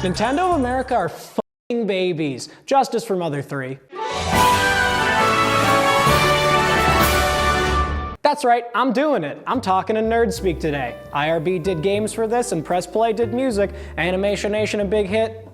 Nintendo of America are f***ing babies. Justice for Mother 3. That's right, I'm doing it. I'm talking in nerd speak today. IRB did games for this, and Press Play did music. Animation Nation and Big Hit.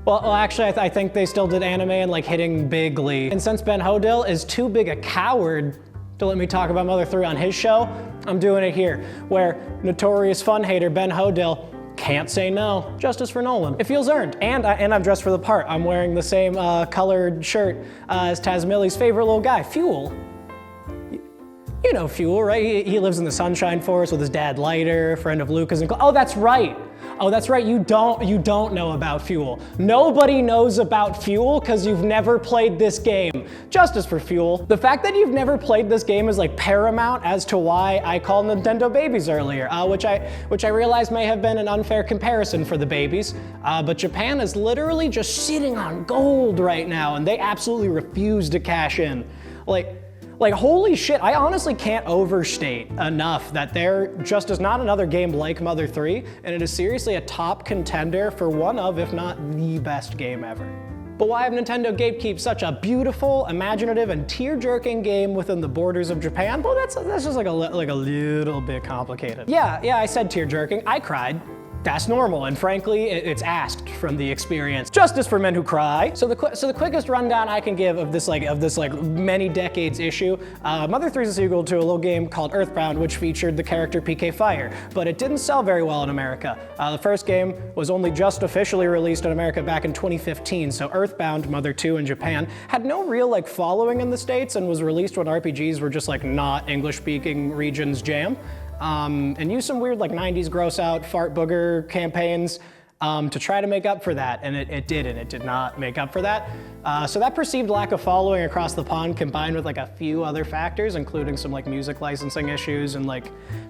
Well, actually, I think they still did anime and like hitting bigly. And since Ben Hodil is too big a coward to let me talk about Mother 3 on his show, I'm doing it here, where notorious fun hater Ben Hodil can't say no. Justice for Nolan. It feels earned. And I'm dressed for the part. I'm wearing the same colored shirt as Taz Millie's favorite little guy, Fuel. You know Fuel, right? He lives in the Sunshine Forest with his dad Lighter, friend of Lucas and oh, that's right. Oh, that's right, you don't know about Fuel. Nobody knows about Fuel because you've never played this game. Justice for Fuel. The fact that you've never played this game is like paramount as to why I called Nintendo babies earlier, which I realized may have been an unfair comparison for the babies. But Japan is literally just sitting on gold right now, and they absolutely refuse to cash in. Like, holy shit, I honestly can't overstate enough that there just is not another game like Mother 3, and it is seriously a top contender for one of, if not the best game ever. But why have Nintendo gatekeep such a beautiful, imaginative, and tear-jerking game within the borders of Japan? Well, that's just like a little bit complicated. Yeah, I said tear-jerking, I cried. That's normal, and frankly, it's asked from the experience. Justice for men who cry. So the quickest rundown I can give of this many decades issue, Mother 3 is a sequel to a little game called Earthbound, which featured the character PK Fire, but it didn't sell very well in America. The first game was only just officially released in America back in 2015, so Earthbound, Mother 2 in Japan, had no real following in the States and was released when RPGs were just not English-speaking regions jam. And used some weird 90s gross out fart booger campaigns to try to make up for that, and it didn't. It did not make up for that. So that perceived lack of following across the pond combined with a few other factors, including some music licensing issues and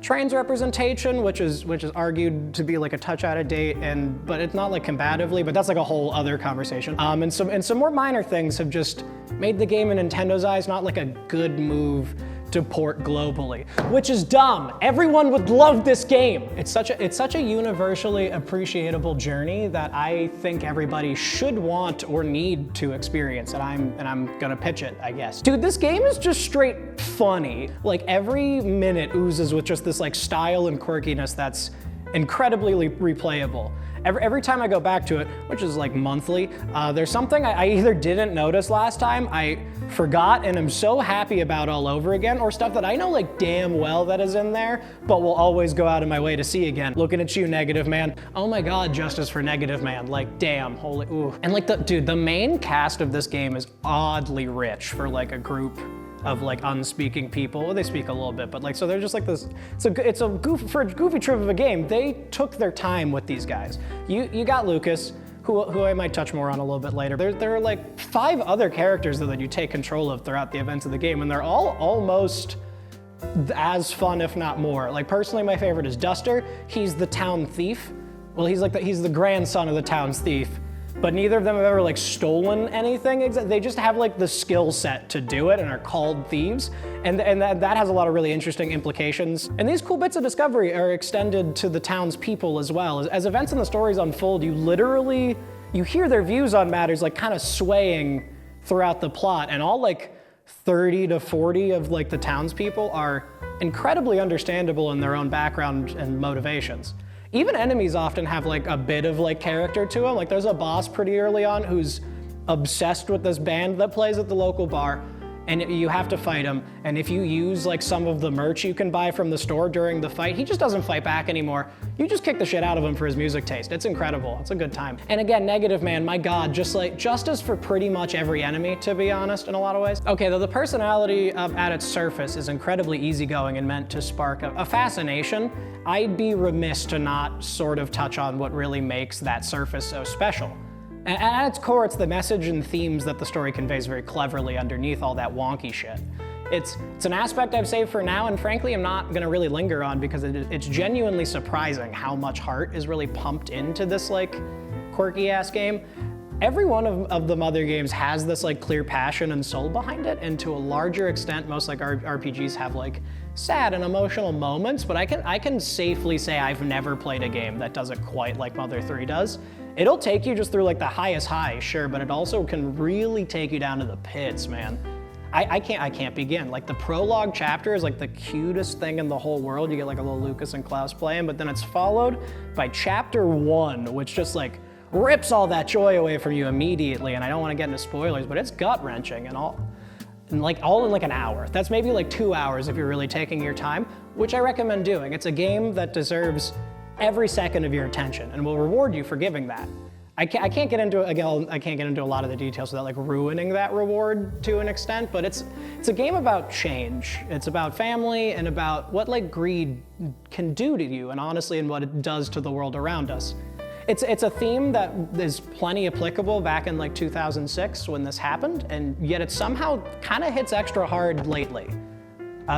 trans representation, which is argued to be a touch out of date, but it's not combatively, but that's a whole other conversation. And some more minor things have just made the game in Nintendo's eyes not a good move to port globally, which is dumb. Everyone would love this game. It's such a universally appreciable journey that I think everybody should want or need to experience, and I'm gonna pitch it, I guess. Dude, this game is just straight funny. Every minute oozes with just this style and quirkiness that's incredibly replayable. Every time I go back to it, which is monthly, there's something I either didn't notice last time, I forgot and am so happy about all over again, or stuff that I know damn well that is in there, but will always go out of my way to see again. Looking at you, Negative Man. Oh my god, justice for Negative Man. Damn, holy, ooh. And the main cast of this game is oddly rich for a group of unspeaking people. Well, they speak a little bit, but so they're just this, it's a goofy trip of a game. They took their time with these guys. You got Lucas, who I might touch more on a little bit later. There are 5 other characters that you take control of throughout the events of the game, and they're all almost as fun, if not more. Personally, my favorite is Duster. He's the town thief. Well, he's he's the grandson of the town's thief. But neither of them have ever stolen anything. They just have the skill set to do it and are called thieves. And that has a lot of really interesting implications. And these cool bits of discovery are extended to the town's people as well. As events and the stories unfold, you hear their views on matters kind of swaying throughout the plot, and all 30 to 40 of the townspeople are incredibly understandable in their own background and motivations. Even enemies often have a bit of character to them. There's a boss pretty early on who's obsessed with this band that plays at the local bar, and you have to fight him. And if you use some of the merch you can buy from the store during the fight, he just doesn't fight back anymore. You just kick the shit out of him for his music taste. It's incredible. It's a good time. And again, Negative Man, my god, just justice for pretty much every enemy, to be honest, in a lot of ways. Okay, though the personality at its surface is incredibly easygoing and meant to spark a fascination, I'd be remiss to not sort of touch on what really makes that surface so special. And at its core, it's the message and themes that the story conveys very cleverly underneath all that wonky shit. It's an aspect I've saved for now, and frankly, I'm not gonna really linger on because it's genuinely surprising how much heart is really pumped into this quirky ass game. Every one of the Mother games has this clear passion and soul behind it, and to a larger extent, most RPGs have sad and emotional moments, but I can safely say I've never played a game that does it quite like Mother 3 does. It'll take you just through like the highest high, sure, but it also can really take you down to the pits, man. I can't begin. Like the prologue chapter is like the cutest thing in the whole world. You get like a little Lucas and Klaus playing, but then it's followed by chapter 1, which just like rips all that joy away from you immediately. And I don't want to get into spoilers, but it's gut-wrenching and all in like an hour. That's maybe like 2 hours if you're really taking your time, which I recommend doing. It's a game that deserves every second of your attention and will reward you for giving that. I can't get into a lot of the details without like ruining that reward to an extent, but it's a game about change. It's about family and about what like greed can do to you, and honestly, and what it does to the world around us. It's a theme that is plenty applicable back in like 2006 when this happened, and yet it somehow kind of hits extra hard lately.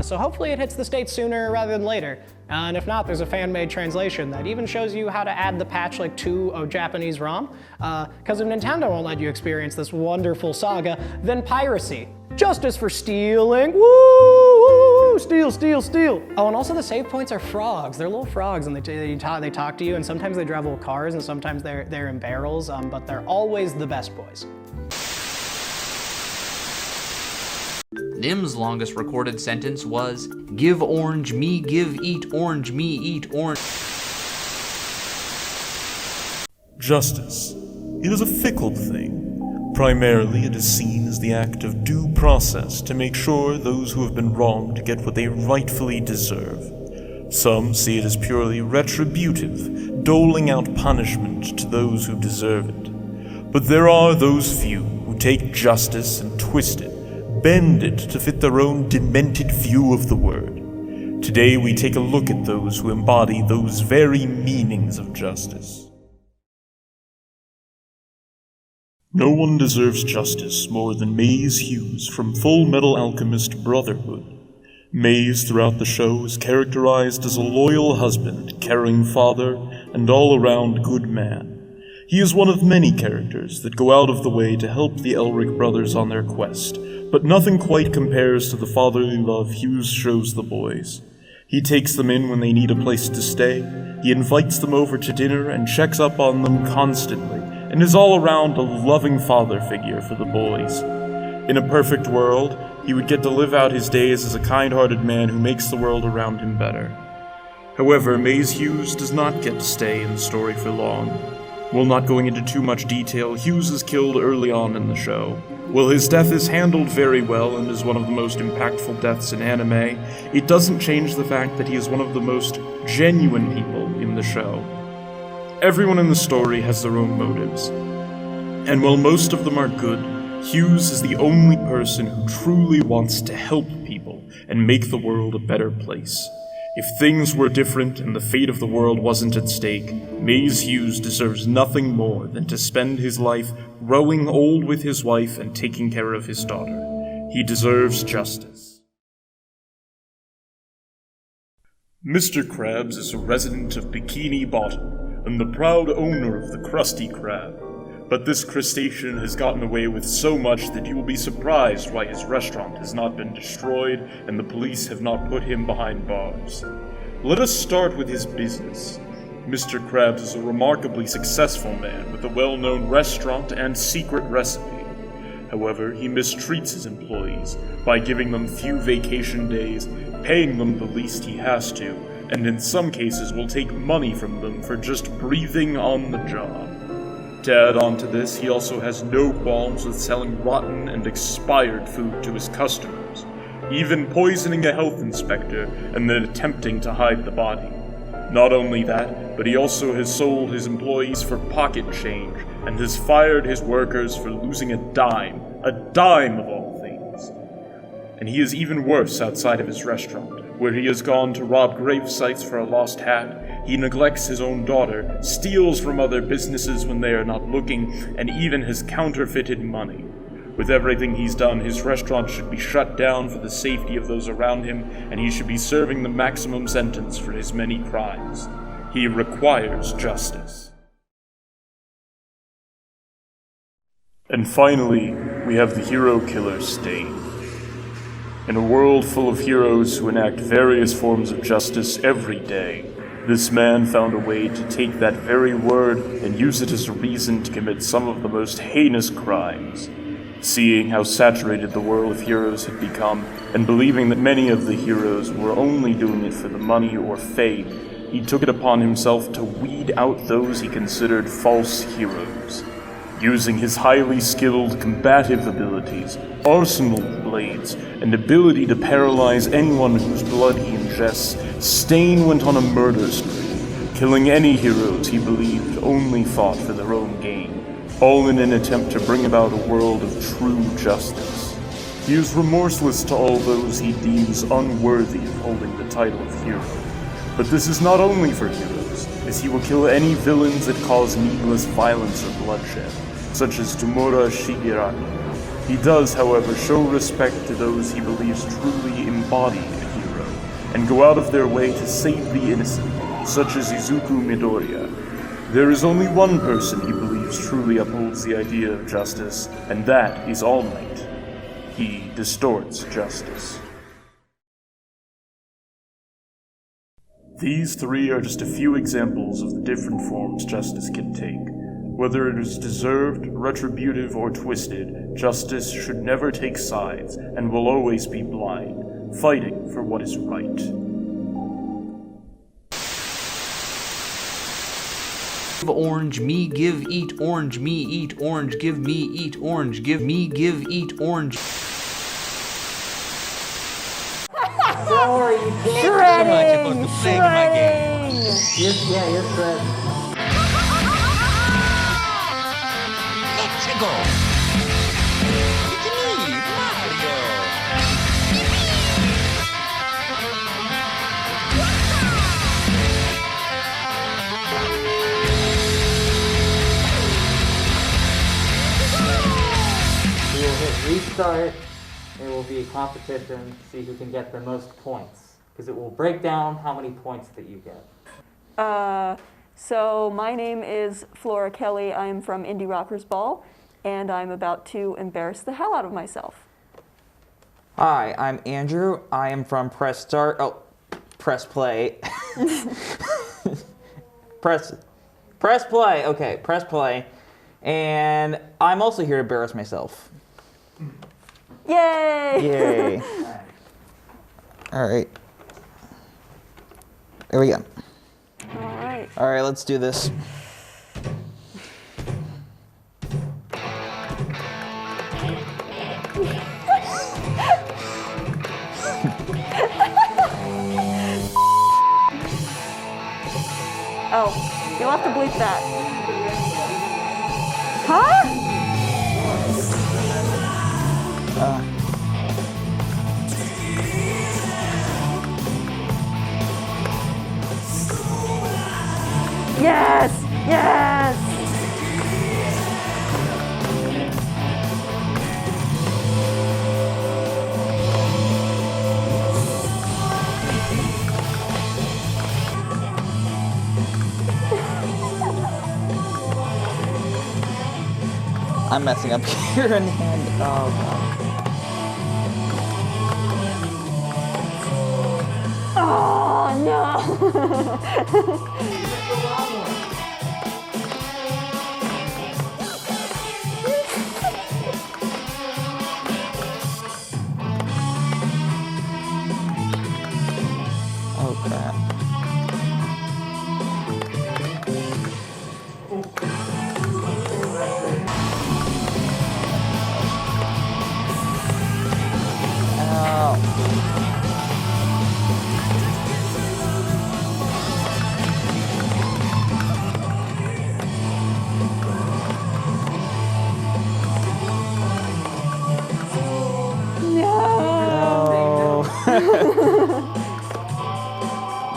So hopefully it hits the States sooner rather than later. And if not, there's a fan-made translation that even shows you how to add the patch like to a Japanese ROM. Because if Nintendo won't let you experience this wonderful saga, then piracy. Justice for stealing, woo! Steal, steal, steal. Oh, and also the save points are frogs. They're little frogs, and they talk to you, and sometimes they drive little cars, and sometimes they're in barrels, but they're always the best boys. Nim's longest recorded sentence was, "Give orange me give eat orange me eat orange." Justice. It is a fickle thing. Primarily, it is seen as the act of due process to make sure those who have been wronged get what they rightfully deserve. Some see it as purely retributive, doling out punishment to those who deserve it. But there are those few who take justice and twist it, bend it to fit their own demented view of the word. Today we take a look at those who embody those very meanings of justice. No one deserves justice more than Maze Hughes from Full Metal Alchemist Brotherhood. Maze throughout the show is characterized as a loyal husband, caring father, and all-around good man. He is one of many characters that go out of the way to help the Elric brothers on their quest, but nothing quite compares to the fatherly love Hughes shows the boys. He takes them in when they need a place to stay, he invites them over to dinner and checks up on them constantly, and is all around a loving father figure for the boys. In a perfect world, he would get to live out his days as a kind-hearted man who makes the world around him better. However, Maze Hughes does not get to stay in the story for long. While not going into too much detail, Hughes is killed early on in the show. While his death is handled very well and is one of the most impactful deaths in anime, it doesn't change the fact that he is one of the most genuine people in the show. Everyone in the story has their own motives, and while most of them are good, Hughes is the only person who truly wants to help people and make the world a better place. If things were different and the fate of the world wasn't at stake, Maze Hughes deserves nothing more than to spend his life growing old with his wife and taking care of his daughter. He deserves justice. Mr. Krabs is a resident of Bikini Bottom and the proud owner of the Krusty Krab. But this crustacean has gotten away with so much that you will be surprised why his restaurant has not been destroyed and the police have not put him behind bars. Let us start with his business. Mr. Krabs is a remarkably successful man with a well-known restaurant and secret recipe. However, he mistreats his employees by giving them few vacation days, paying them the least he has to, and in some cases will take money from them for just breathing on the job. To add on to this, he also has no qualms with selling rotten and expired food to his customers, even poisoning a health inspector and then attempting to hide the body. Not only that, but he also has sold his employees for pocket change and has fired his workers for losing a dime of all things. And he is even worse outside of his restaurant, where he has gone to rob grave sites for a lost hat. He neglects his own daughter, steals from other businesses when they are not looking, and even has counterfeited money. With everything he's done, his restaurant should be shut down for the safety of those around him, and he should be serving the maximum sentence for his many crimes. He requires justice. And finally, we have the hero killer Stain. In a world full of heroes who enact various forms of justice every day, This man found a way to take that very word and use it as a reason to commit some of the most heinous crimes. Seeing how saturated the world of heroes had become, and believing that many of the heroes were only doing it for the money or fame, he took it upon himself to weed out those he considered false heroes. Using his highly skilled combative abilities, arsenal of blades, and ability to paralyze anyone whose blood he ingests, Stain went on a murder spree, killing any heroes he believed only fought for their own gain, all in an attempt to bring about a world of true justice. He is remorseless to all those he deems unworthy of holding the title of hero. But this is not only for heroes, as he will kill any villains that cause needless violence or bloodshed, such as Tomura Shigaraki. He does, however, show respect to those he believes truly embody a hero, and go out of their way to save the innocent, such as Izuku Midoriya. There is only one person he believes truly upholds the idea of justice, and that is All Might. He distorts justice. These three are just a few examples of the different forms justice can take. Whether it is deserved, retributive, or twisted, justice should never take sides and will always be blind, fighting for what is right. Give orange, me give eat orange, me eat orange, give me eat orange, give me give eat orange. Don't worry, you can't. Shredding! Shredding! You're shredding. Let's go! It's me, Mario! We will hit restart. It will be a competition to see who can get the most points, because it will break down how many points that you get. So my name is Flora Kelly. I'm from Indie Rockers Ball, and I'm about to embarrass the hell out of myself. Hi, I'm Andrew. I am from Press Start. Oh, Press Play. Press Play. Okay, Press Play. And I'm also here to embarrass myself. Yay! Yay. All right. There we go. All right. All right, let's do this. Oh, you'll have to bleep that. Huh? Yes! Yes! I'm messing up here in the end. Oh, God. Oh, no! Oh, crap.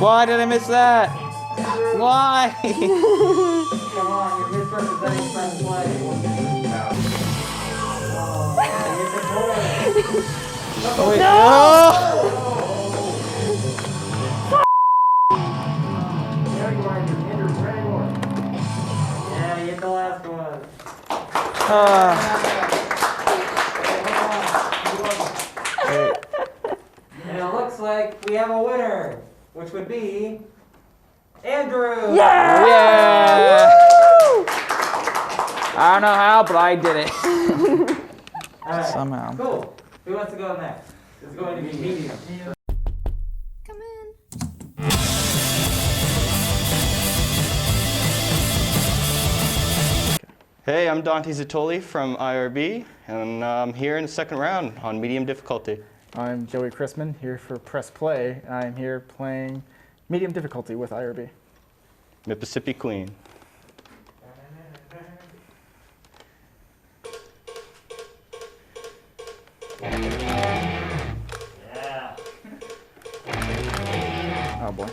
Why did I miss that? Why? Come on, you're misrepresenting Press Play. Oh, wait. There you are, you hit your red one. Yeah, you hit the last one. And it looks like we have a winner, which would be Andrew! Yeah! I don't know how, but I did it. All right. Somehow. Cool. Who wants to go next? It's going to be medium. Come in. Hey, I'm Dante Zatoli from IRB, and I'm here in the second round on medium difficulty. I'm Joey Chrisman, here for Press Play. I'm here playing medium difficulty with IRB. Mississippi Queen. Yeah. Oh boy.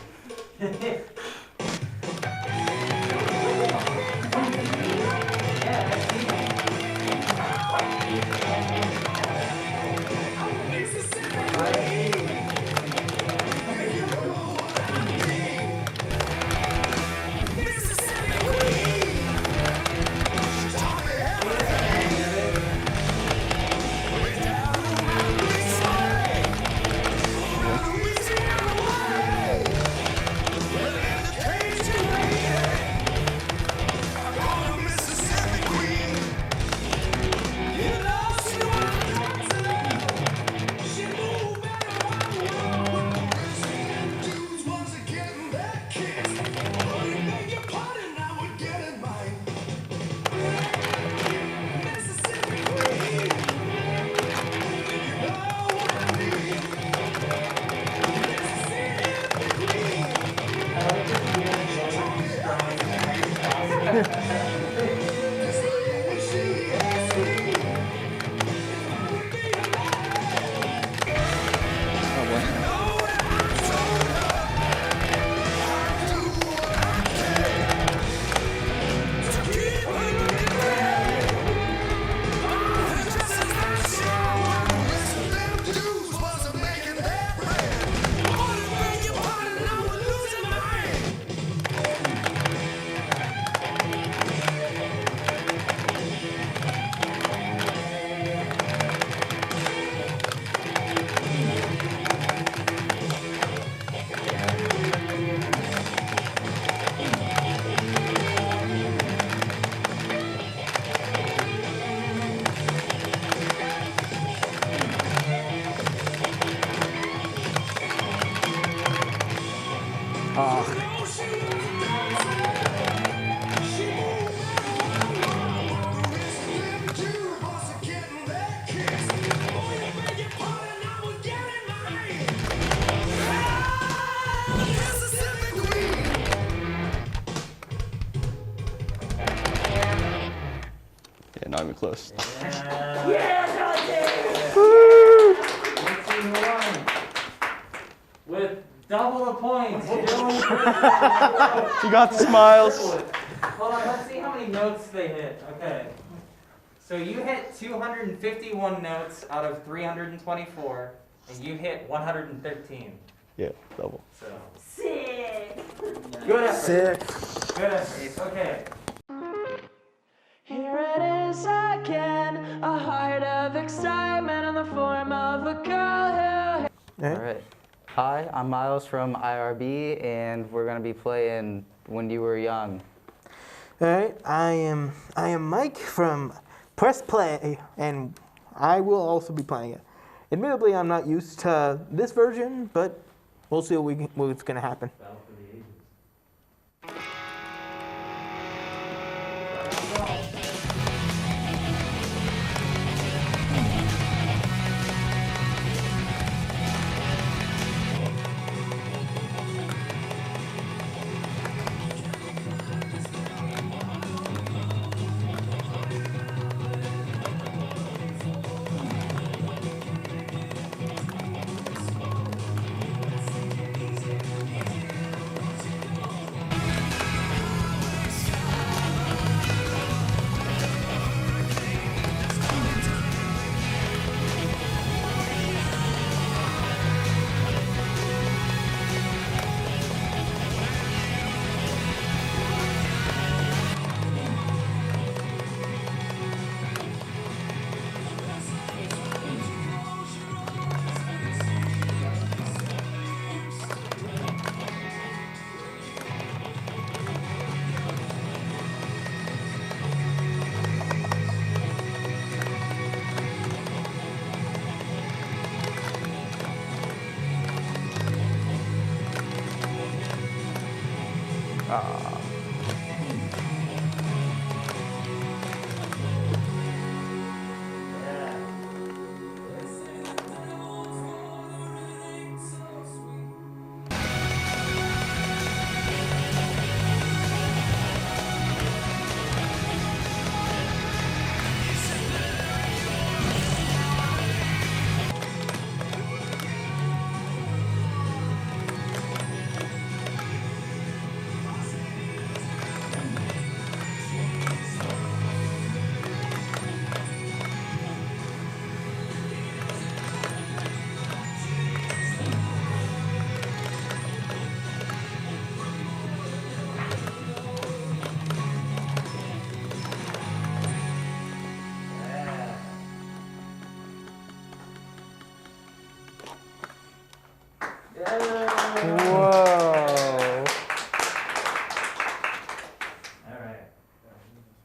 Yeah, not even close. With double the points. You got the smiles. Hold on, let's see how many notes they hit. Okay. So you hit 251 notes out of 324, and you hit 113. Yeah, double. So Sick. good effort. Sick. Good effort. Okay. Here it is again, a heart of excitement in the form of a girl who... All right. Hi, I'm Miles from IRB, and we're gonna be playing When You Were Young. All right, I am Mike from Press Play, and I will also be playing it. Admittedly, I'm not used to this version, but we'll see what's going to happen. Whoa.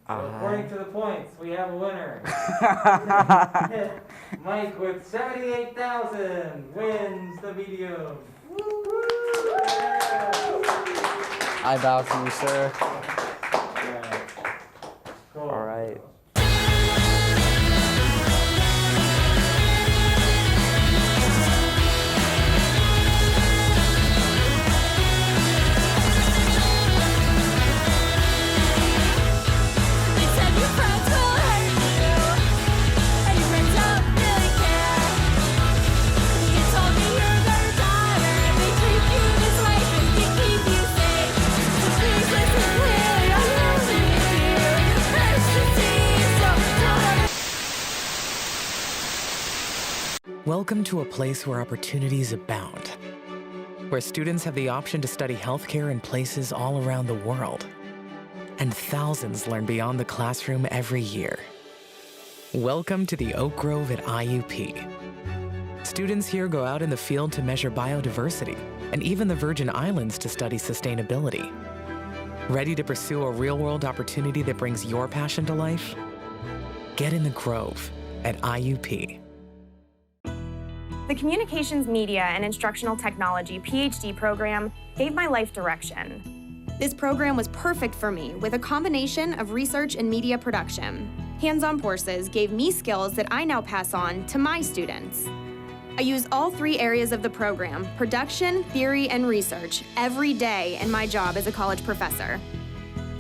According to the points, we have a winner. Mike with 78,000 wins the medium. I bow to you, sir. Cool. All right. Welcome to a place where opportunities abound, where students have the option to study healthcare in places all around the world, and thousands learn beyond the classroom every year. Welcome to the Oak Grove at IUP. Students here go out in the field to measure biodiversity, and even the Virgin Islands to study sustainability. Ready to pursue a real-world opportunity that brings your passion to life? Get in the Grove at IUP. The Communications, Media, and Instructional Technology PhD program gave my life direction. This program was perfect for me with a combination of research and media production. Hands-on courses gave me skills that I now pass on to my students. I use all three areas of the program, production, theory, and research, every day in my job as a college professor.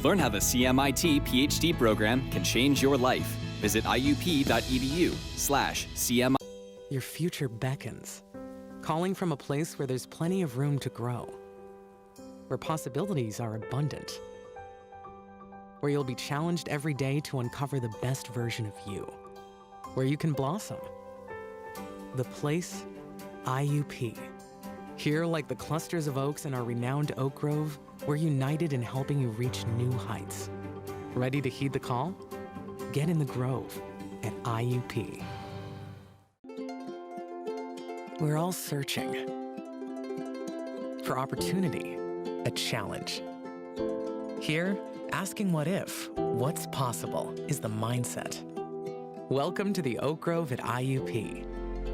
Learn how the CMIT PhD program can change your life. Visit iup.edu/CMIT. Your future beckons, calling from a place where there's plenty of room to grow, where possibilities are abundant, where you'll be challenged every day to uncover the best version of you, where you can blossom. The place, IUP. Here, like the clusters of oaks in our renowned Oak Grove, we're united in helping you reach new heights. Ready to heed the call? Get in the Grove at IUP. We're all searching for opportunity, a challenge. Here, asking what if, what's possible is the mindset. Welcome to the Oak Grove at IUP,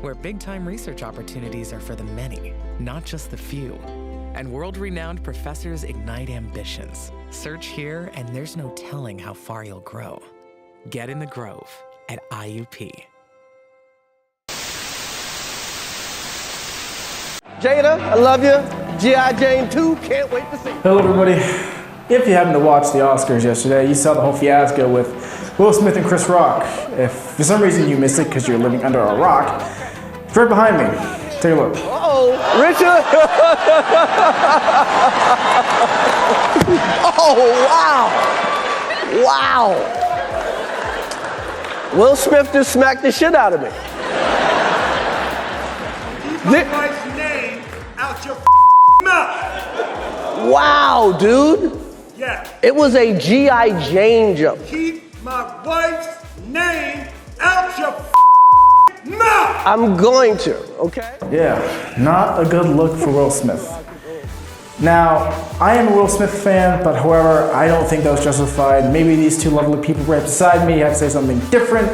where big-time research opportunities are for the many, not just the few. And world-renowned professors ignite ambitions. Search here, and there's no telling how far you'll grow. Get in the Grove at IUP. Jada, I love you. G.I. Jane 2, can't wait to see. Hello, everybody. If you happened to watch the Oscars yesterday, you saw the whole fiasco with Will Smith and Chris Rock. If for some reason you missed it because you're living under a rock, it's right behind me. Take a look. Uh-oh, Richard! Oh, wow! Wow! Will Smith just smacked the shit out of me. Keep my wife's name out your mouth! Wow, dude! Yeah. It was a G.I. Jane jump. Keep my wife's name out your mouth! I'm going to, okay? Yeah, not a good look for Will Smith. Now, I am a Will Smith fan, but however, I don't think that was justified. Maybe these two lovely people right beside me have to say something different.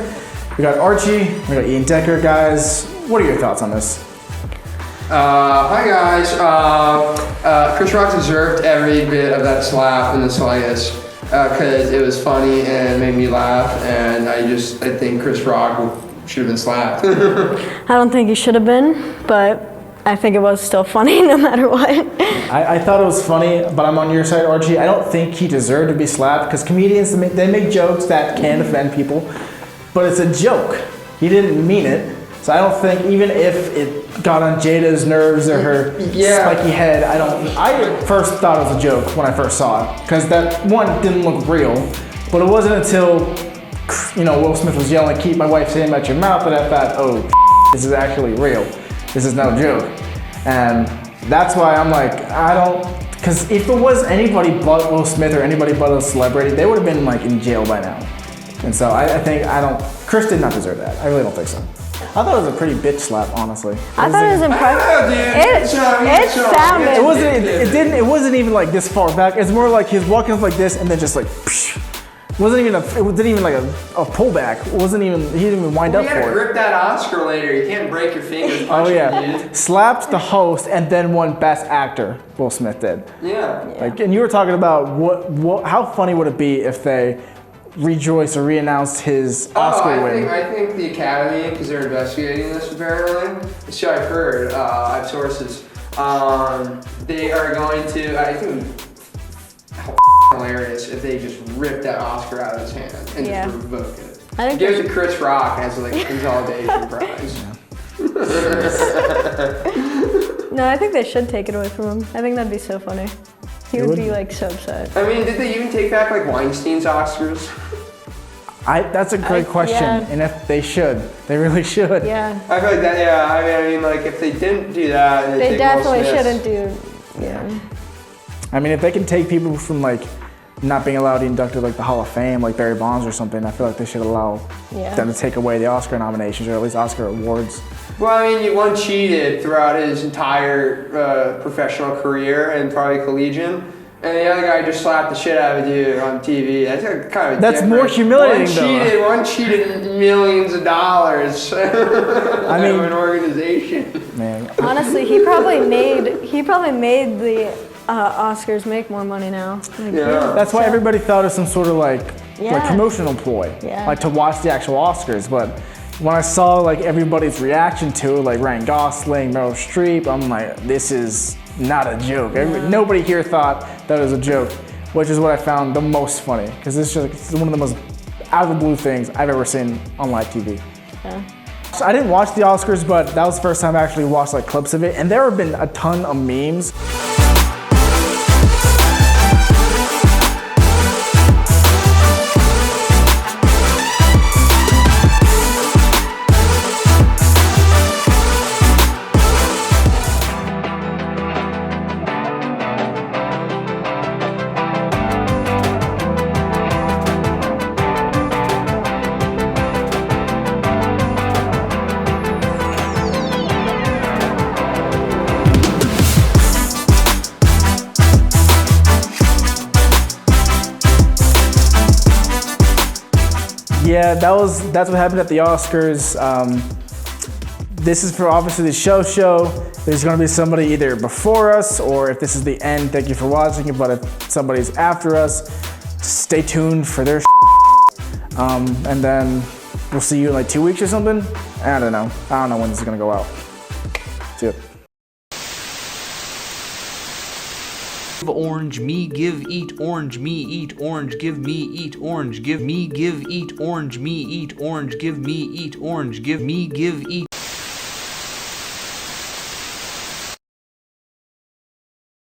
We got Archie, we got Ian Decker, guys. What are your thoughts on this? Hi guys. Chris Rock deserved every bit of that slap in the slightest because it was funny and made me laugh, and I think Chris Rock should have been slapped. I don't think he should have been, but I think it was still funny no matter what. I thought it was funny, but I'm on your side, Archie. I don't think he deserved to be slapped because comedians, they make jokes that can offend people, but it's a joke. He didn't mean it. So I don't think, even if it got on Jada's nerves or her spiky head, I first thought it was a joke when I first saw it. Because that one didn't look real, but it wasn't until, Will Smith was yelling, "Keep my wife's name out your mouth," that I thought, oh, this is actually real. This is no joke. And that's why I'm like, because if it was anybody but Will Smith or anybody but a celebrity, they would have been like in jail by now. And so Chris did not deserve that. I really don't think so. I thought it was a pretty bitch slap, honestly. I thought it was impressive. It wasn't even like this far back. It's more like he was walking up like this and then just like, psh. It wasn't even like a pullback. He didn't even wind up for it. You gotta grip that Oscar later. You can't break your fingers. Oh yeah, slapped the host and then won Best Actor. Will Smith did. Yeah. And you were talking about how funny would it be if they rejoiced or re-announced his Oscar win? I think the Academy, because they're investigating this apparently. So I've heard. I have sources. They are going to. I think. Hilarious if they just rip that Oscar out of his hand and just revoke it. I think give it to Chris Rock as like a consolidation prize. No, I think they should take it away from him. I think that'd be so funny. He would be like so upset. I mean, did they even take back like Weinstein's Oscars? That's a great question, and if they should, they really should. Yeah. I feel like that. Yeah, I mean, like if they didn't do that, and they definitely shouldn't do. Yeah. I mean, if they can take people from like not being allowed to be inducted like the Hall of Fame, like Barry Bonds or something, I feel like they should allow them to take away the Oscar nominations or at least Oscar awards. Well, I mean, one cheated throughout his entire professional career and probably collegiate, and the other guy just slapped the shit out of a dude on TV. That's kind of That's more humiliating, One cheated millions of dollars. I mean, an organization. Man. Honestly, he probably made the Oscars make more money now. That's why everybody thought of some sort of like promotional ploy, like to watch the actual Oscars. But when I saw like everybody's reaction to it, like Ryan Gosling, Meryl Streep, I'm like, this is not a joke. Nobody here thought that was a joke, which is what I found the most funny because it's one of the most out of the blue things I've ever seen on live TV. Yeah. So I didn't watch the Oscars, but that was the first time I actually watched like clips of it, and there have been a ton of memes. Yeah, that's what happened at the Oscars. This is for obviously the show. There's gonna be somebody either before us, or if this is the end, thank you for watching it, but if somebody's after us, stay tuned for their and then we'll see you in like 2 weeks or something. I don't know when this is gonna go out. See ya. Orange, me give eat orange, me eat orange, give me eat orange, give me give eat orange, me eat orange, give me eat orange, give me give eat